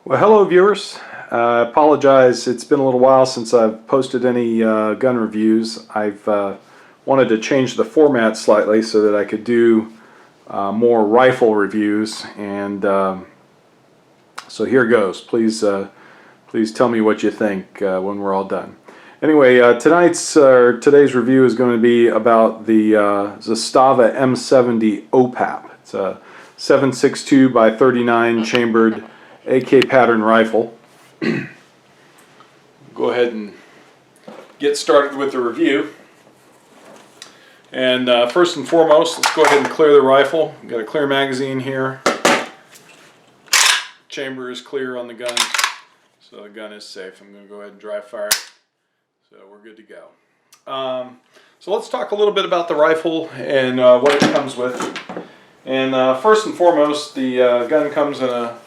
Well, hello viewers. I apologize, it's been a little while since I've posted any gun reviews. I've wanted to change the format slightly so that I could do more rifle reviews, and so here goes. Please tell me what you think when we're all done. Anyway, today's review is going to be about the Zastava M70 OPAP. It's a 7.62 by 39 chambered AK pattern rifle. Go ahead and get started with the review. And first and foremost, let's go ahead and clear the rifle. We've got a clear magazine here. Chamber is clear on the gun, so the gun is safe. I'm going to go ahead and dry fire it, so we're good to go. So let's talk a little bit about the rifle and what it comes with. And first and foremost, the gun comes in a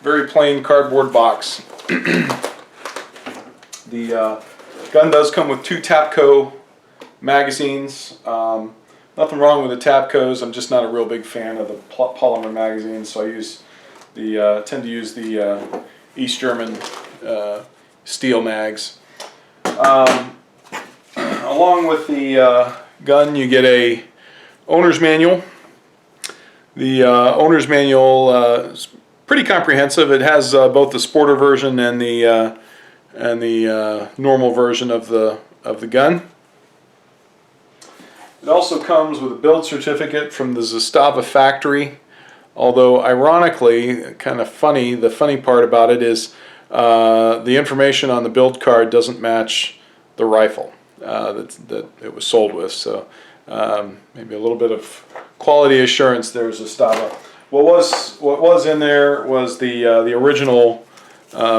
very plain cardboard box. The gun does come with two Tapco magazines. Nothing wrong with the Tapcos. I'm just not a real big fan of the polymer magazines, so I tend to use the East German steel mags. Along with the gun, you get a owner's manual. The owner's manual is pretty comprehensive. It has both the sporter version and the normal version of the gun. It also comes with a build certificate from the Zastava factory. Although ironically, kind of funny, the funny part about it is the information on the build card doesn't match the rifle that it was sold with. So maybe a little bit of quality assurance there, Zastava. What was in there was the original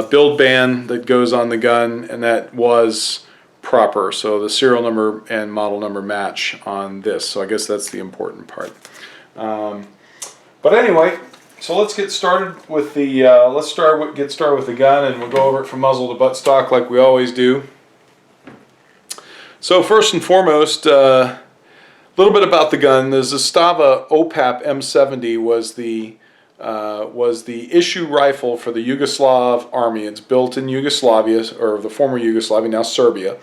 build band that goes on the gun, and that was proper. So the serial number and model number match on this. So I guess that's the important part. But anyway, so let's get started with the get started with the gun, and we'll go over it from muzzle to buttstock like we always do. So first and foremost, a little bit about the gun. The Zastava OPAP M70 was the issue rifle for the Yugoslav army. It's built in Yugoslavia, or the former Yugoslavia, now Serbia.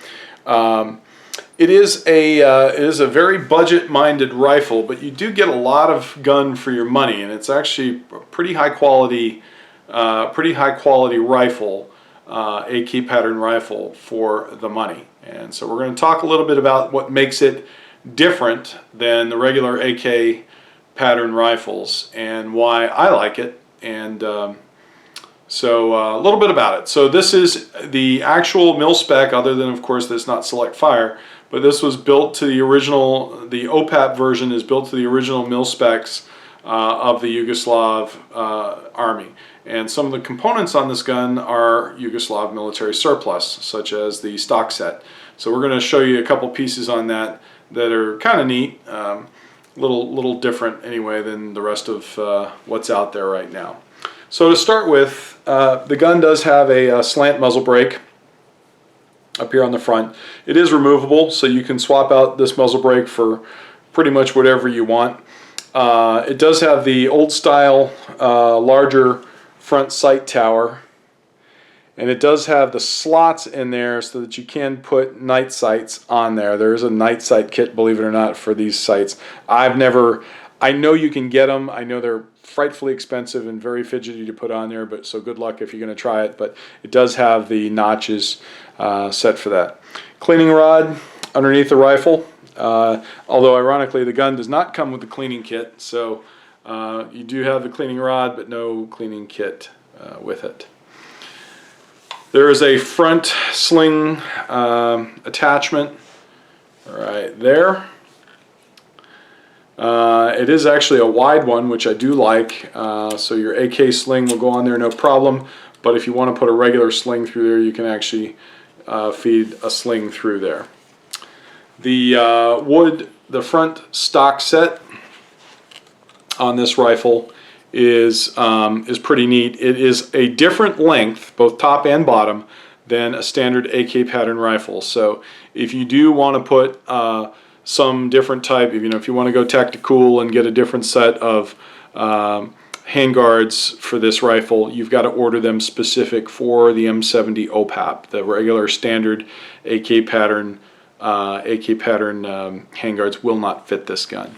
It is a very budget-minded rifle, but you do get a lot of gun for your money, and it's actually a pretty high quality rifle, AK pattern rifle for the money. And so we're going to talk a little bit about what makes it different than the regular AK pattern rifles and why I like it, and so a little bit about it. So this is the actual mil spec, other than of course that's not select fire, but this was built to the original, the OPAP version is built to the original mil specs of the Yugoslav army. And some of the components on this gun are Yugoslav military surplus, such as the stock set. So we're going to show you a couple pieces on that are kind of neat, little different anyway than the rest of what's out there right now. So to start with, the gun does have a slant muzzle brake up here on the front. It is removable, so you can swap out this muzzle brake for pretty much whatever you want. It does have the old style larger front sight tower, and it does have the slots in there so that you can put night sights on there. There is a night sight kit, believe it or not, for these sights. I know you can get them. I know they're frightfully expensive and very fidgety to put on there, but so good luck if you're going to try it. But it does have the notches set for that. Cleaning rod underneath the rifle. Although ironically the gun does not come with the cleaning kit, so you do have the cleaning rod but no cleaning kit with it. There is a front sling attachment right there. It is actually a wide one, which I do like, so your AK sling will go on there no problem, but if you want to put a regular sling through there, you can actually feed a sling through there. The front stock set on this rifle is pretty neat. It is a different length, both top and bottom, than a standard AK pattern rifle. So if you do want to put some different type, if you want to go tactical and get a different set of handguards for this rifle, you've got to order them specific for the M70 OPAP. The regular standard AK pattern handguards will not fit this gun.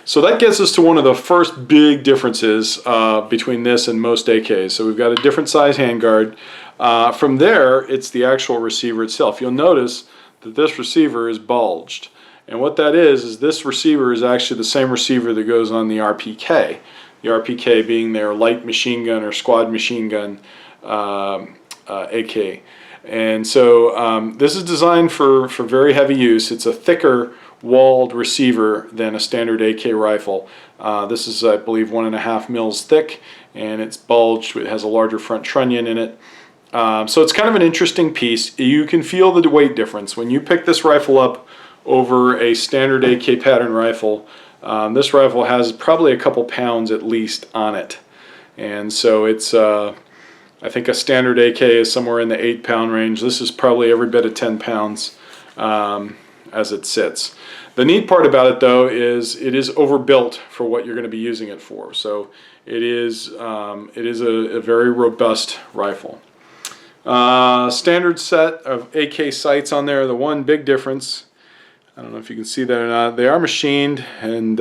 So that gets us to one of the first big differences between this and most AKs. So we've got a different size handguard. From there, it's the actual receiver itself. You'll notice that this receiver is bulged. And what that is this receiver is actually the same receiver that goes on the RPK. The RPK being their light machine gun or squad machine gun AK. And so this is designed for very heavy use. It's a thicker walled receiver than a standard AK rifle. This is, I believe, 1.5 mils thick, and it's bulged. It has a larger front trunnion in it. So it's kind of an interesting piece. You can feel the weight difference. When you pick this rifle up over a standard AK pattern rifle, this rifle has probably a couple pounds at least on it. And so it's, I think a standard AK is somewhere in the 8-pound range. This is probably every bit of 10 pounds as it sits. The neat part about it, though, is it is overbuilt for what you're going to be using it for. So it is a very robust rifle. Standard set of AK sights on there. The one big difference, I don't know if you can see that or not, they are machined, and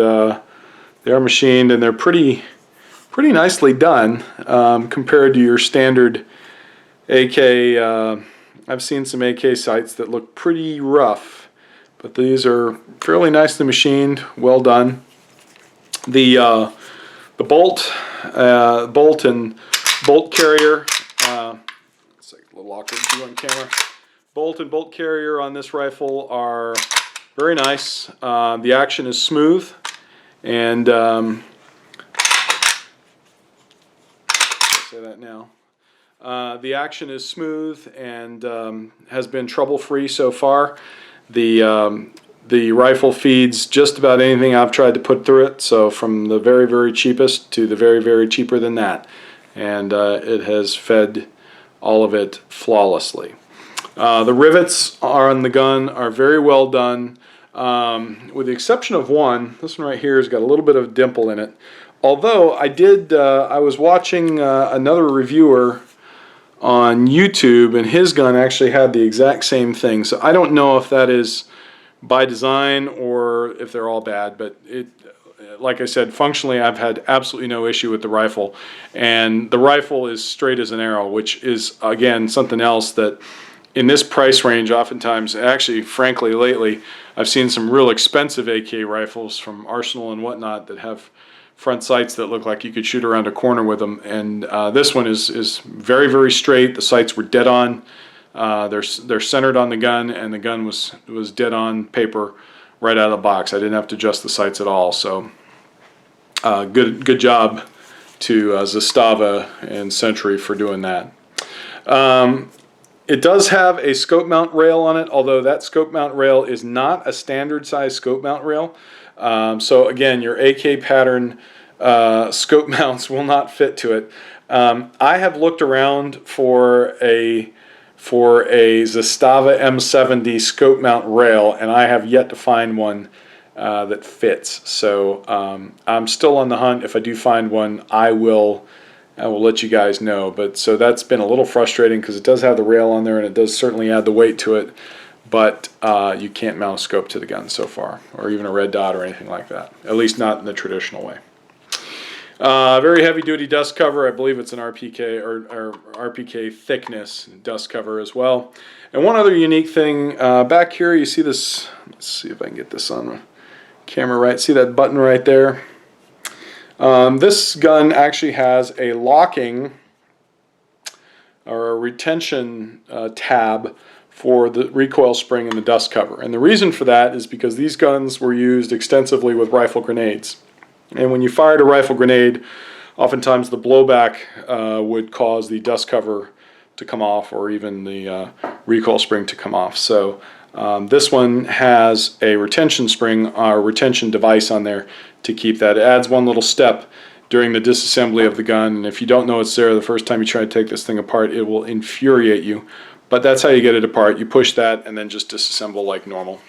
they're pretty nicely done compared to your standard AK. I've seen some AK sights that look pretty rough, but these are fairly nicely machined, well done. The bolt and bolt carrier. It's like a little awkward to do on camera. Bolt and bolt carrier on this rifle are very nice. The action is smooth, and I'll say that now. The action is smooth and has been trouble-free so far. The rifle feeds just about anything I've tried to put through it, so from the very, very cheapest to the very, very cheaper than that. And it has fed all of it flawlessly. The rivets on the gun are very well done, with the exception of one. This one right here has got a little bit of a dimple in it. Although I was watching another reviewer on YouTube, and his gun actually had the exact same thing. So I don't know if that is by design or if they're all bad, but like I said, functionally I've had absolutely no issue with the rifle, and the rifle is straight as an arrow, which is again something else that in this price range, oftentimes, actually frankly lately, I've seen some real expensive AK rifles from Arsenal and whatnot that have front sights that look like you could shoot around a corner with them, and this one is very, very straight. The sights were dead on. They're centered on the gun, and the gun was dead on paper right out of the box. I didn't have to adjust the sights at all. So good job to Zastava and Century for doing that. It does have a scope mount rail on it, although that scope mount rail is not a standard size scope mount rail. So again, your AK pattern scope mounts will not fit to it. I have looked around for a Zastava M70 scope mount rail, and I have yet to find one that fits. So I'm still on the hunt. If I do find one, I will let you guys know. But so that's been a little frustrating because it does have the rail on there, and it does certainly add the weight to it. But you can't mount a scope to the gun so far, or even a red dot or anything like that. At least not in the traditional way. Very heavy duty dust cover. I believe it's an RPK or RPK thickness dust cover as well. And one other unique thing, back here you see this, let's see if I can get this on the camera right. See that button right there? This gun actually has a locking or a retention tab for the recoil spring and the dust cover. And the reason for that is because these guns were used extensively with rifle grenades. And when you fired a rifle grenade, oftentimes the blowback would cause the dust cover to come off, or even the recoil spring to come off. So this one has a retention spring or retention device on there to keep that. It adds one little step during the disassembly of the gun, and if you don't know it's there the first time you try to take this thing apart, it will infuriate you. But that's how you get it apart. You push that and then just disassemble like normal.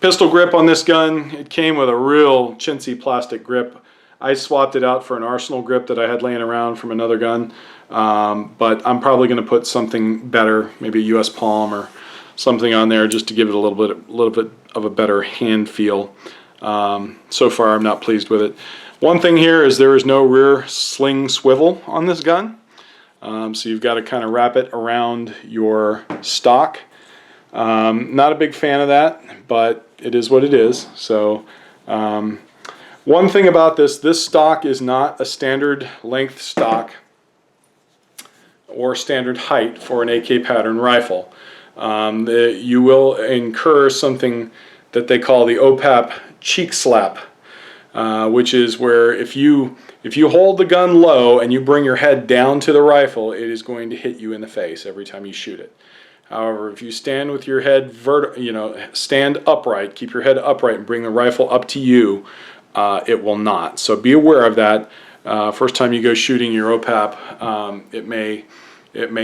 Pistol grip on this gun, it came with a real chintzy plastic grip. I swapped it out for an Arsenal grip that I had laying around from another gun, but I'm probably going to put something better, maybe a US Palm or something on there, just to give it a little bit of a better hand feel. So far, I'm not pleased with it. One thing here is there is no rear sling swivel on this gun, so you've got to kind of wrap it around your stock. Not a big fan of that, but it is what it is. So one thing about this stock is not a standard length stock or standard height for an AK pattern rifle. You will incur something that they call the OPAP cheek slap, which is where if you hold the gun low and you bring your head down to the rifle, it is going to hit you in the face every time you shoot it. However, if you stand with your head stand upright, keep your head upright and bring the rifle up to you, it will not. So be aware of that. First time you go shooting your OPAP, it may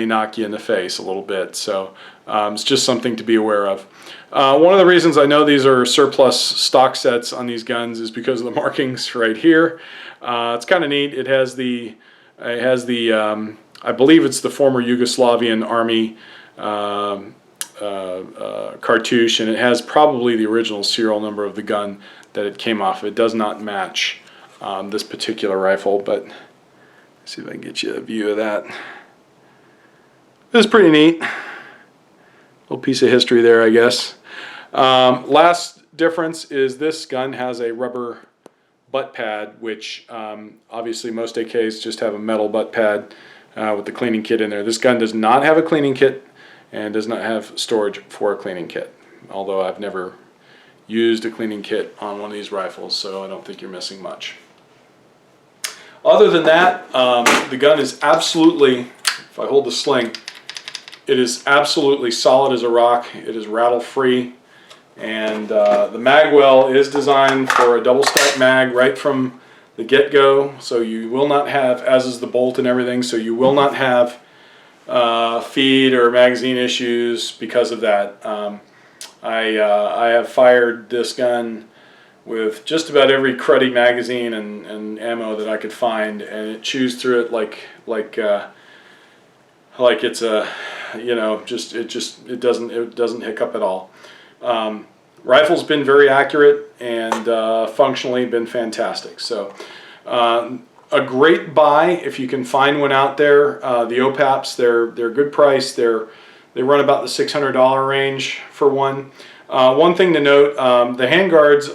knock you in the face a little bit. So it's just something to be aware of. One of the reasons I know these are surplus stock sets on these guns is because of the markings right here. It's kind of neat. It has the I believe it's the former Yugoslavian Army cartouche, and it has probably the original serial number of the gun that it came off. It does not match this particular rifle, but let's see if I can get you a view of that. It's pretty neat. Little piece of history there, I guess. Last difference is this gun has a rubber butt pad, which obviously most AKs just have a metal butt pad with the cleaning kit in there. This gun does not have a cleaning kit and does not have storage for a cleaning kit, although I've never used a cleaning kit on one of these rifles, so I don't think you're missing much. Other than that, the gun is absolutely, if I hold the sling, it is absolutely solid as a rock. It is rattle free, and the mag well is designed for a double stack mag right from the get-go, so you will not have, as is the bolt and everything, so you will not have feed or magazine issues because of that. I have fired this gun with just about every cruddy magazine and ammo that I could find, and it chews through it like it's a, you know, it doesn't hiccup at all. Rifle's been very accurate and functionally been fantastic. So a great buy if you can find one out there. The OPAPs, they're good price. They run about the $600 range for one. One thing to note, the handguards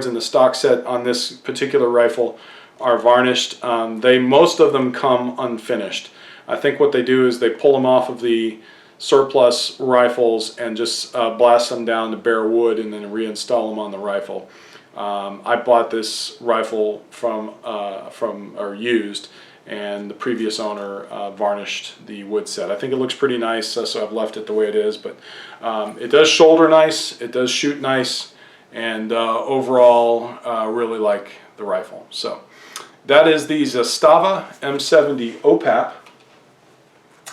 in the stock set on this particular rifle are varnished. Most of them come unfinished. I think what they do is they pull them off of the surplus rifles and just blast them down to bare wood and then reinstall them on the rifle. I bought this rifle or used, and the previous owner varnished the wood set. I think it looks pretty nice, so I've left it the way it is, but it does shoulder nice, it does shoot nice, and overall really like the rifle. So that is the Zastava M70 OPAP.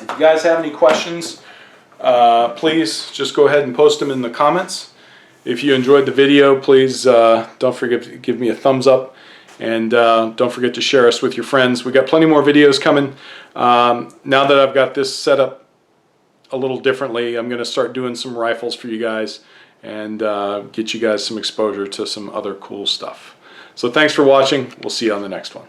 If you guys have any questions, please just go ahead and post them in the comments. If you enjoyed the video, please don't forget to give me a thumbs up, and don't forget to share us with your friends. We got plenty more videos coming. Now that I've got this set up a little differently, I'm going to start doing some rifles for you guys and get you guys some exposure to some other cool stuff. So thanks for watching. We'll see you on the next one.